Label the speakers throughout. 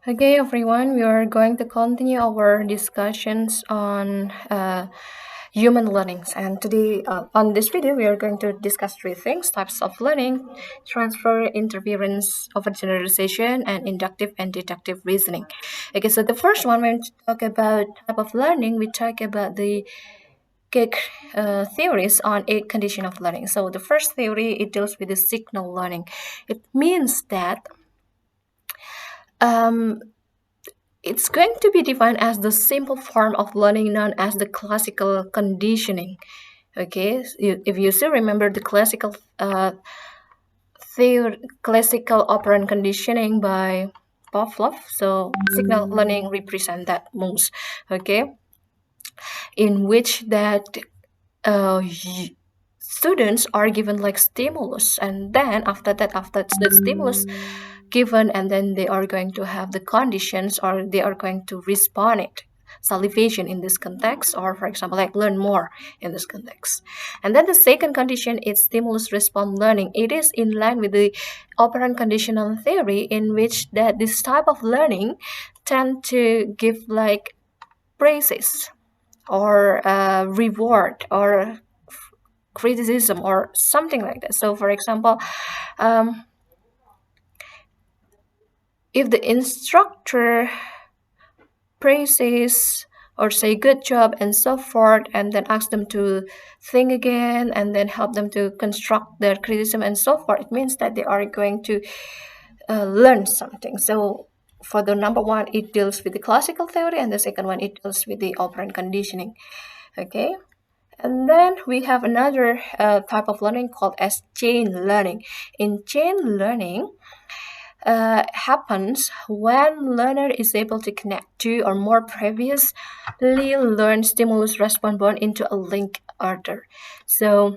Speaker 1: Okay, everyone, we are going to continue our discussions on human learnings. And today, on this video, we are going to discuss three things: types of learning, transfer, interference, overgeneralization, and inductive and deductive reasoning. Okay, so the first one, when we talk about type of learning, we talk about the cake theories on eight condition of learning. So the first theory, it deals with the signal learning. It means that um, it's going to be defined as the simple form of learning known as the classical conditioning. Okay, if you still remember the classical operant conditioning by Pavlov, so signal learning represent that most. Okay, in which that students are given like stimulus, and then after the stimulus given, and then they are going to have the conditions, or they are going to respond it salivation in this context, or for example like learn more in this context. And then the second condition is stimulus response learning. It is in line with the operant conditional theory, in which that this type of learning tend to give like praises or reward or criticism or something like that. So for example, um, if the instructor praises or say good job and so forth, and then ask them to think again, and then help them to construct their criticism and so forth, it means that they are going to learn something. So for the number one, it deals with the classical theory, and the second one, it deals with the operant conditioning. Okay. And then we have another type of learning called as chain learning. In chain learning, happens when learner is able to connect two or more previously learned stimulus response bond into a link order. So,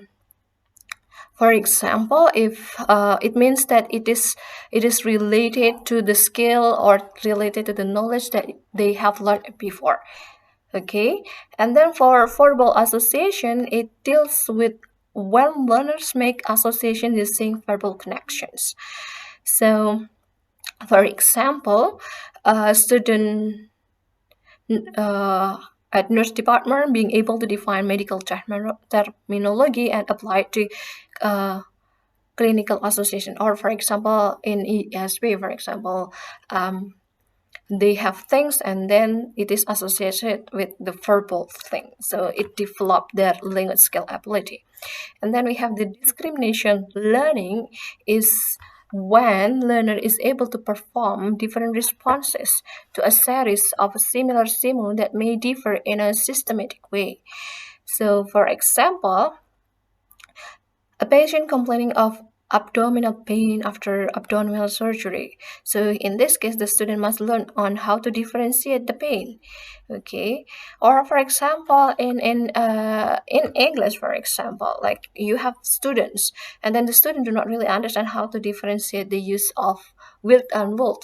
Speaker 1: for example, if it means that it is related to the skill or related to the knowledge that they have learned before. Okay, and then for verbal association, it deals with when learners make association using verbal connections. So, for example, a student uh, at nurse department being able to define medical terminology and apply it to uh, clinical association, or for example in ESP, for example, they have things and then it is associated with the verbal thing, so it developed their language skill ability. And then we have the discrimination learning is when learner is able to perform different responses to a series of similar stimuli that may differ in a systematic way. So for example, a patient complaining of abdominal pain after abdominal surgery. So in this case, the student must learn on how to differentiate the pain. Okay, or for example, in English, for example, like you have students, and then the student do not really understand how to differentiate the use of will and would.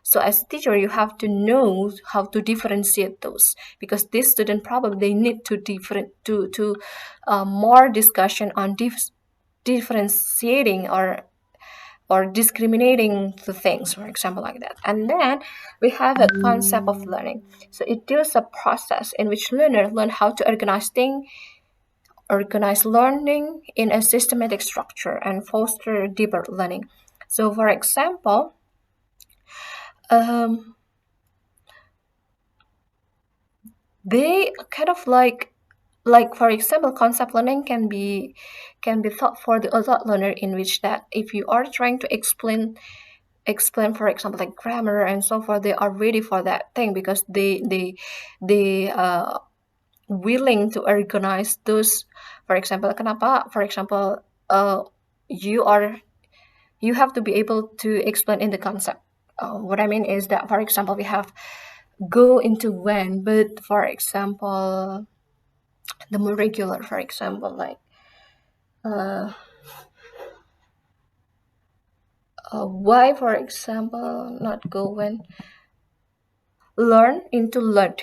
Speaker 1: So as a teacher, you have to know how to differentiate those, because this student probably they need to different to more discussion on differentiating or discriminating the things, for example, like that. And then we have a concept of learning. So it deals a process in which learner learn how to organize learning in a systematic structure and foster deeper learning. So for example, um, they kind of like for example, concept learning can be thought for the adult learner, in which that if you are trying to explain, for example, like grammar and so forth, they are ready for that thing, because they willing to organize those. For example, kenapa, for example, you are you have to be able to explain in the concept. What I mean is that, for example, we have go into when, but for example, the more regular, for example, like uh, why, for example, not go when, learn into learned.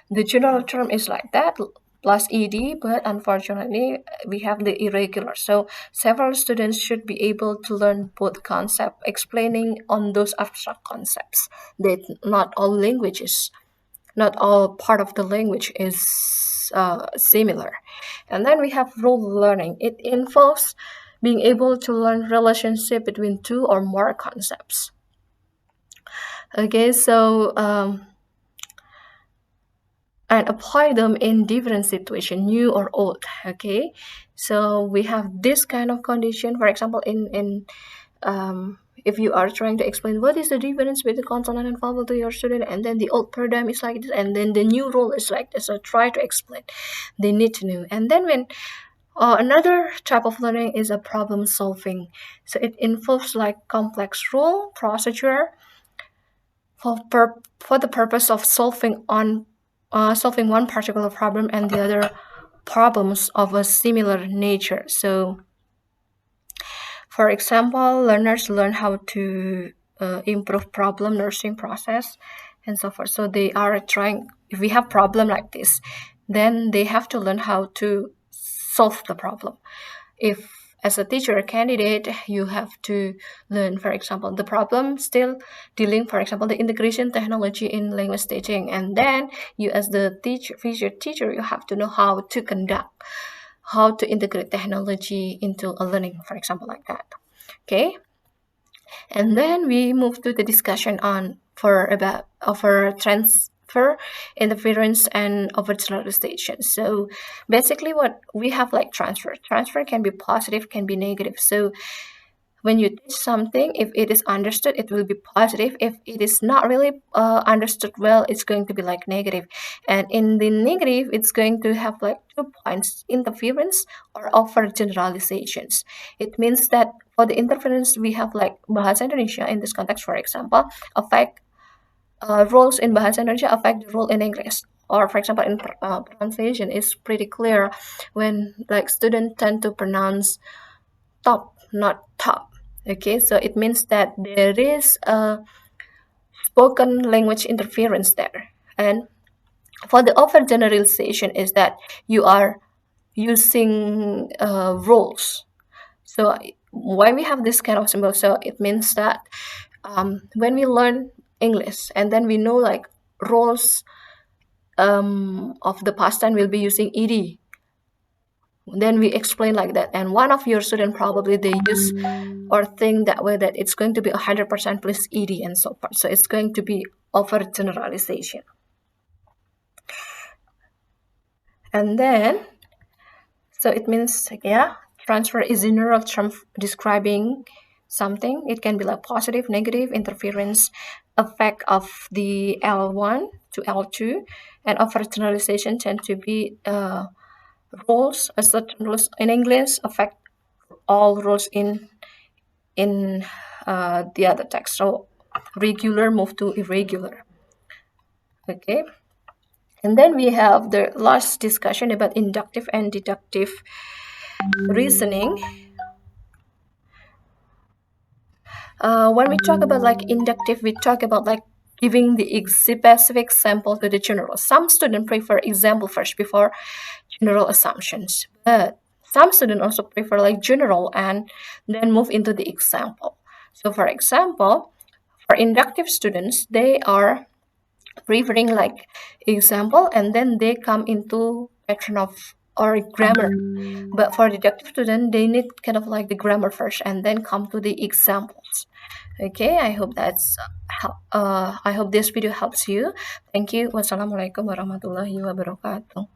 Speaker 1: The general term is like that. plus ed, but unfortunately we have the irregular. So several students should be able to learn both concept, explaining on those abstract concepts that not all languages, not all part of the language is similar. And then we have role learning. It involves being able to learn relationship between two or more concepts. Okay, so and apply them in different situation, new or old. Okay, so we have this kind of condition. For example, if you are trying to explain what is the difference between consonant and vowel to your student, and then the old paradigm is like this, and then the new rule is like this, so try to explain. They need to know. And then when another type of learning is a problem solving. So it involves like complex rule procedure for the purpose of solving one particular problem and the other problems of a similar nature. So for example, learners learn how to improve problem nursing process and so forth. So they are trying, if we have problem like this, then they have to learn how to solve the problem. If as a teacher candidate, you have to learn, for example, the problem still dealing, for example, the integration technology in language teaching. And then you as the future teacher, you have to know how to conduct, how to integrate technology into a learning, for example, like that. Okay. And then we move to the discussion on for about over transfer, interference, and overgeneralization. So basically what we have like transfer can be positive, can be negative. So when you teach something, if it is understood, it will be positive. If it is not really understood well, it's going to be like negative. And in the negative, it's going to have like 2 points: interference or over generalizations. It means that for the interference, we have like bahasa Indonesia in this context, for example, affect roles in bahasa Indonesia affect the role in English. Or for example, in pronunciation, it's pretty clear when like students tend to pronounce top, not top. Okay, so it means that there is a spoken language interference there. And for the overgeneralization is that you are using roles. So why we have this kind of symbol? So it means that when we learn English and then we know like roles of the past tense will be using ed, then we explain like that, and one of your student probably they use or think that way, that it's going to be 100% plus ed and so forth, so it's going to be overgeneralization. And then so it means, yeah, transfer is a neural term describing something. It can be like positive, negative, interference, effect of the L1 to L2, and overgeneralization tend to be rules, a certain rules in English affect all rules in the other text. So regular move to irregular. Okay. And then we have the last discussion about inductive and deductive reasoning. When we talk about like inductive, we talk about like giving the specific sample to the general. Some students prefer example first before general assumptions, but some students also prefer like general and then move into the example. So for example, for inductive students, they are preferring like example and then they come into pattern of or grammar. But for deductive student, they need kind of like the grammar first and then come to the examples. Okay, I hope I hope this video helps you. Thank you. Wassalamualaikum warahmatullahi wabarakatuh.